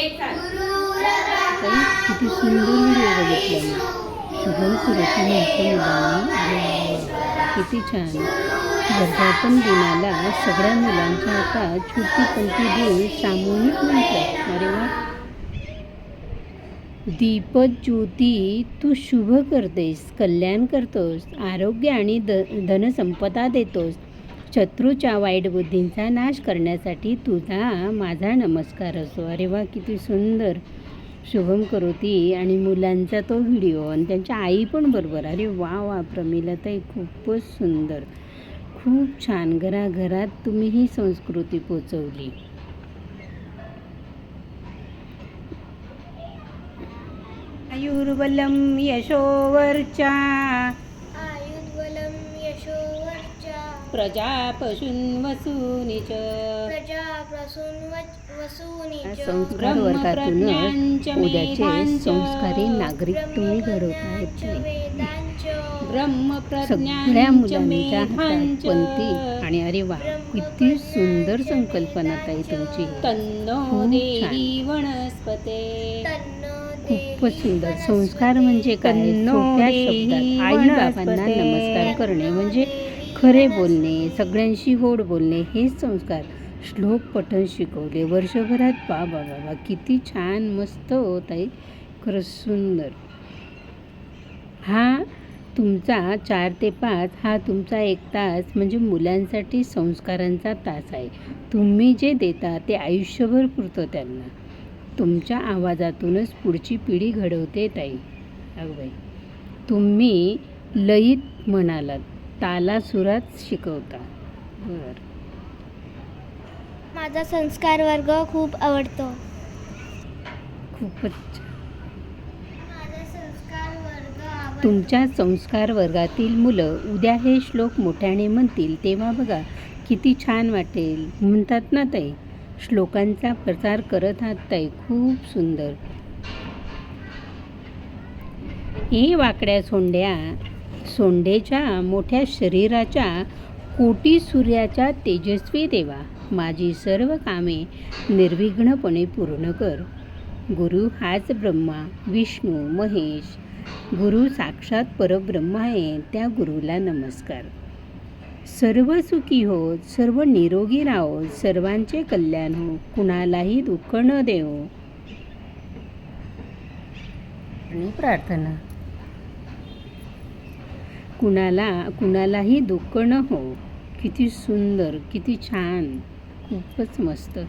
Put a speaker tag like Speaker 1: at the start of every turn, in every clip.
Speaker 1: ताई किती सुंदर व्हिडिओ बघितला मी. शुभम सुरेखा म्हटलं मुलांनी. किती छान. वर्धापन दिनाला सगळ्या मुलांच्या हातात छोटी पंक्ती देऊन सामूहिक म्हटलं. अरे वा. दीपक ज्योती तू शुभ करतेस, कल्याण करतोस, आरोग्य आणि धनसंपदा देतोस. शत्रूच्या वाईट बुद्धींचा नाश करण्यासाठी तुझा माझा नमस्कार असो. अरे वा, किती सुंदर. शुभम करोती आणि मुलांचा तो व्हिडिओ आणि त्यांच्या आई पण बरोबर. अरे वा वा प्रमिलाताई, खूपच सुंदर, खूप छान. घराघरात तुम्ही ही संस्कृती पोचवली. आयुर्बलम यशोवर्चा प्रजा पशून वसूनिच. संस्कार वर्गातूनच उद्याचे संस्कारी नागरिक तुम्ही घडवत सगळ्या मुलांच्या हातात पंथी. आणि अरे वा, किती सुंदर संकल्पना ताई तुमची. वनस्पते, खूपच सुंदर. संस्कार म्हणजे काय? सोप्या शब्दात आई बाबांना नमस्कार करणे म्हणजे खरे बोलणे, सगळ्यांशी गोड बोलणे, हेच संस्कार. श्लोक पठण शिकवले वर्षभरात. बाबा बाबा, किती छान, मस्त होत आहे. खरंच सुंदर. हा तुमचा 4 ते 5 हा तुमचा 1 तास म्हणजे मुलांसाठी संस्कारांचा तास आहे. तुम्ही जे देता ते आयुष्यभर पुरतं त्यांना. तुमच्या आवाजातूनच पुढची पिढी घडवते ताई. अगबाई, तुम्ही लयीत म्हणालात, तालासुरात शिकवता. बरं.
Speaker 2: माझा संस्कार वर्ग खूप आवडतो.
Speaker 1: खूपच.
Speaker 2: माझा संस्कार वर्ग आवडतो.
Speaker 1: तुमच्या संस्कार वर्गातील मुलं उद्या हे श्लोक मोठ्याने म्हणतील तेव्हा बघा किती छान वाटेल. म्हणतात ना ताई, श्लोकांचा प्रचार करत आहात ताई. खूप सुंदर. हे वाकड्या सोंडेच्या मोठ्या शरीराच्या कोटी सूर्याच्या तेजस्वी देवा, माझी सर्व कामे निर्विघ्नपणे पूर्ण कर. गुरु हाच ब्रह्मा विष्णू महेश. गुरु साक्षात परब्रह्म आहे, त्या गुरुला नमस्कार. सर्व सुखी हो, सर्व निरोगी राहो, सर्वांचे कल्याण हो, कुणालाही दुःख न देव. आणि प्रार्थना, कुणालाही दुःख न हो. किती सुंदर, किती छान, खूपच मस्त.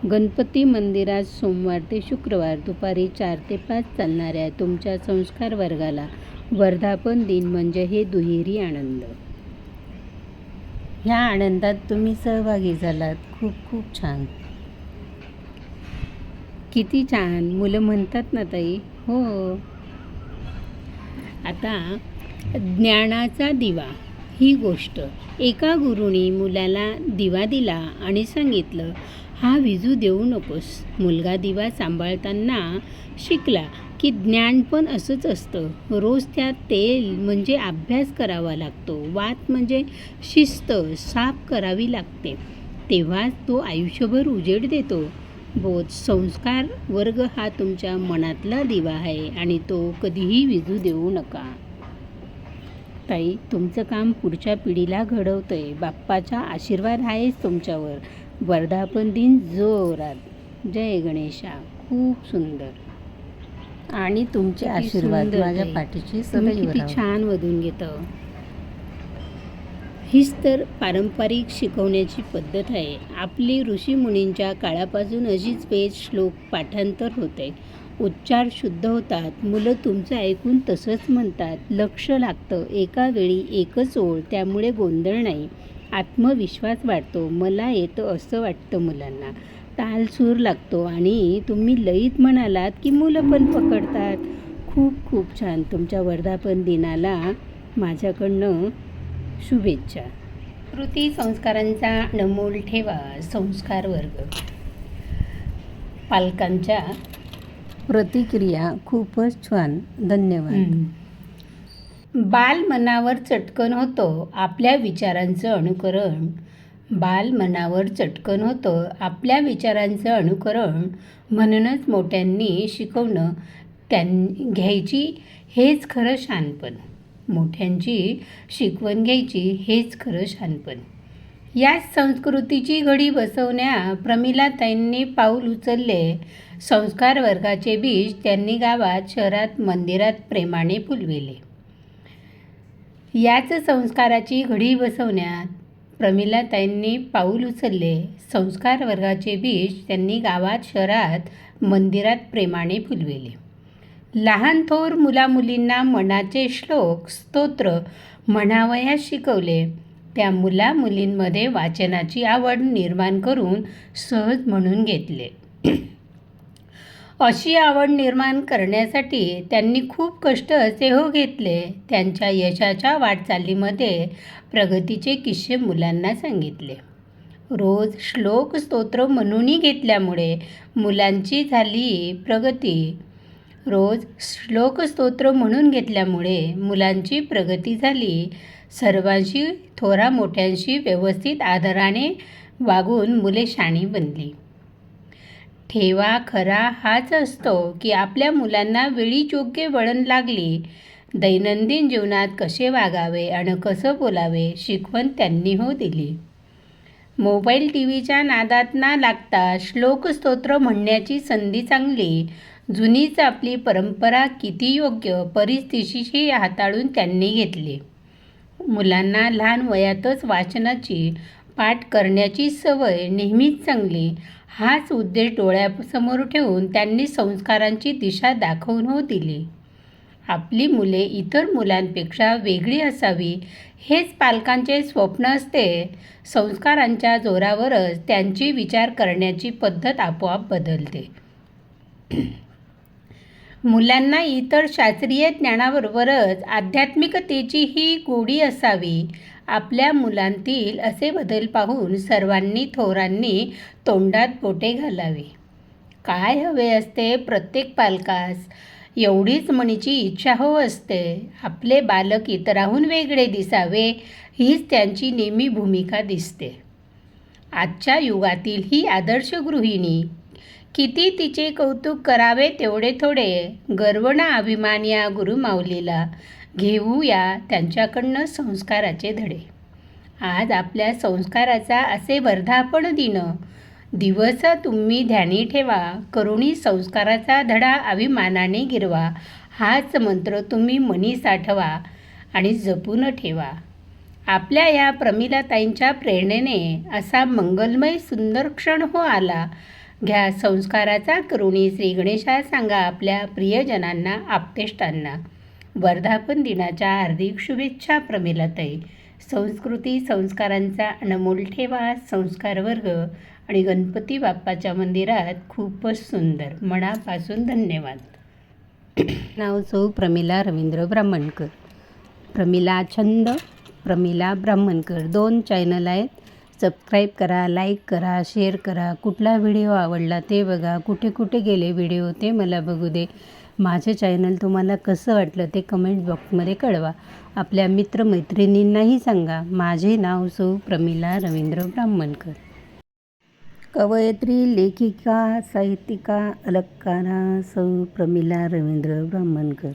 Speaker 1: गणपती मंदिरात सोमवार ते शुक्रवार दुपारी 4 ते 5 चालणाऱ्या तुमच्या संस्कार वर्गाला वर्धापन दिन म्हणजे हे दुहेरी आनंद. ह्या आनंदात तुम्ही सहभागी झालात. खूप खूप छान. किती छान. मुलं म्हणतात ना ताई. हो. आता ज्ञानाचा दिवा ही गोष्ट. एका गुरुनी मुलाला दिवा दिला आणि सांगितलं, हा विजू देऊ नकोस. मुलगा दिवा सांभाळताना शिकला की ज्ञान पण असंच असतं. रोज त्यात तेल म्हणजे अभ्यास करावा लागतो, वात म्हणजे शिस्त साफ करावी लागते, तेव्हाच तो आयुष्यभर उजेड देतो. बोध संस्कार वर्ग हा तुमच्या मनातला दिवा आहे आणि तो कधीही विझू देऊ नका. ताई, तुमचं काम पुढच्या पिढीला घडवतंय. बाप्पाचा आशीर्वाद आहेच तुमच्यावर. वर्धापन दिन जोरात. जय गणेशा. खूप सुंदर. आणि तुमचे आशीर्वाद माझ्या पाठीशी सदैव किती छान वधून घेतं. हीच तर पारंपरिक शिकवण्याची पद्धत आहे. आपली ऋषीमुनींच्या काळापासून अशीच वेद श्लोक पाठांतर होते. उच्चार शुद्ध होतात. मुलं तुमचं ऐकून तसंच म्हणतात. लक्ष लागतं. एका वेळी एकच ओळ, त्यामुळे गोंधळ नाही. आत्मविश्वास वाढतो. मला येतं असं वाटतं मुलांना. ताल सूर लागतो. आणि तुम्ही लयीत म्हणालात की मुलं पण पकडतात. खूप खूप छान. तुमच्या वर्धापन दिनाला माझ्याकडनं शुभेच्छा. कृती संस्कारांचा अनमोल ठेवा. संस्कार वर्ग. पालकांच्या प्रतिक्रिया खूपच छान. धन्यवाद. बाल मनावर चटकन होतो. आपल्या विचारांचं अनुकरण बाल मनावर चटकन होतं. आपल्या विचारांचं अनुकरण म्हणूनच मोठ्यांनी शिकवणं घ्यायची हेच खरं शहाणपण. मोठ्यांची शिकवण घ्यायची हेच खरं शहाणपण. याच संस्कृतीची घडी बसवण्या प्रमिलाताईंनी पाऊल उचलले. संस्कार वर्गाचे बीज त्यांनी गावात, शहरात, मंदिरात प्रेमाने फुलविले. याच संस्काराची घडी बसवण्यात प्रमिलाताईंनी पाऊल उचलले. संस्कार वर्गाचे बीज त्यांनी गावात, शहरात, मंदिरात प्रेमाने फुलविले. लहान थोर मुलामुलींना मनाचे श्लोक, स्तोत्र म्हणावयास शिकवले. त्या मुलामुलींमध्ये वाचनाची आवड निर्माण करून सहज म्हणून घेतले. अशी आवड निर्माण करण्यासाठी त्यांनी खूप कष्ट असे हो घेतले. त्यांच्या यशाच्या वाटचालीमध्ये प्रगतीचे किस्से मुलांना सांगितले. रोज श्लोक स्तोत्र म्हणूनही घेतल्यामुळे मुलांची झाली प्रगती. रोज श्लोक स्तोत्र म्हणून घेतल्यामुळे मुलांची प्रगती झाली. सर्वांशी, थोरा मोठ्यांशी व्यवस्थित आदराने वागून मुले शाणी बनली. ठेवा खरा हाच असतो की आपल्या मुलांना वेळी योग्य वळण लागली. दैनंदिन जीवनात कसे वागावे आणि कसं बोलावे शिकवण त्यांनी हो दिली. मोबाईल टीव्हीच्या नादात ना लागता श्लोक स्तोत्र म्हणण्याची संधी चांगली. जुनीच आपली परंपरा किती योग्य परिस्थितीशी हाताळून त्यांनी घेतली. मुलांना लहान वयातच वाचनाची, पाठ करण्याची सवय नेहमीच चांगली हाच उद्देश डोळ्यासमोर ठेवून त्यांनी संस्कारांची दिशा दाखवून हो दिली. आपली मुले इतर मुलांपेक्षा वेगळी असावी हेच पालकांचे स्वप्न असते. संस्कारांच्या जोरावरच त्यांची विचार करण्याची पद्धत आपोआप बदलते. मुलांना इतर शास्त्रीय ज्ञानाबरोबरच आध्यात्मिकतेचीही गोडी असावी. आपल्या मुलांतील असे बदल पाहून सर्वांनी, थोरांनी तोंडात बोटे घालावी. काय हवे असते प्रत्येक पालकास? एवढीच मनीची इच्छा हो असते. आपले बालक इतरांहून वेगळे दिसावे हीच त्यांची नेहमी भूमिका दिसते. आजच्या युगातील ही आदर्श गृहिणी. किती तिचे कौतुक करावे तेवढे थोडे. गर्व ना अभिमान या गुरुमाऊलीला. घेऊया त्यांच्याकडनं संस्काराचे धडे. आज आपल्या संस्काराचा असे वर्धापन दिवस तुम्ही ध्यानी ठेवा. करुणी संस्काराचा धडा अभिमानाने गिरवा. हाच मंत्र तुम्ही मनी साठवा आणि जपून ठेवा. आपल्या या प्रमिलाताईंच्या प्रेरणेने असा मंगलमय सुंदर क्षण हो आला. घ्या संस्काराचा करुणी श्री गणेशा सांगा आपल्या प्रियजनांना, आप्तेष्टांना. वर्धापन दिनाच्या हार्दिक शुभेच्छा प्रमिलाताई. संस्कृती संस्कारांचा अनमोल ठेवा. संस्कार वर्ग आणि गणपती बाप्पाच्या मंदिरात खूपच सुंदर. मनापासून धन्यवाद. नाव सौ प्रमिला रवींद्र ब्राह्मणकर. प्रमिला छंद, प्रमिला ब्राह्मणकर 2 चॅनल आहेत. सबस्क्राईब करा, लाईक करा, शेअर करा. कुठला व्हिडिओ आवडला ते बघा. कुठे कुठे गेले व्हिडिओ ते मला बघू दे. माझे चॅनल तुम्हाला कसं वाटलं ते कमेंट बॉक्समध्ये कळवा. आपल्या मित्रमैत्रिणींनाही सांगा. माझे नाव सौ प्रमिला रवींद्र ब्राह्मणकर. कवयित्री, लेखिका, साहित्यिका, अलंकारा सौ प्रमिला रवींद्र ब्राह्मणकर.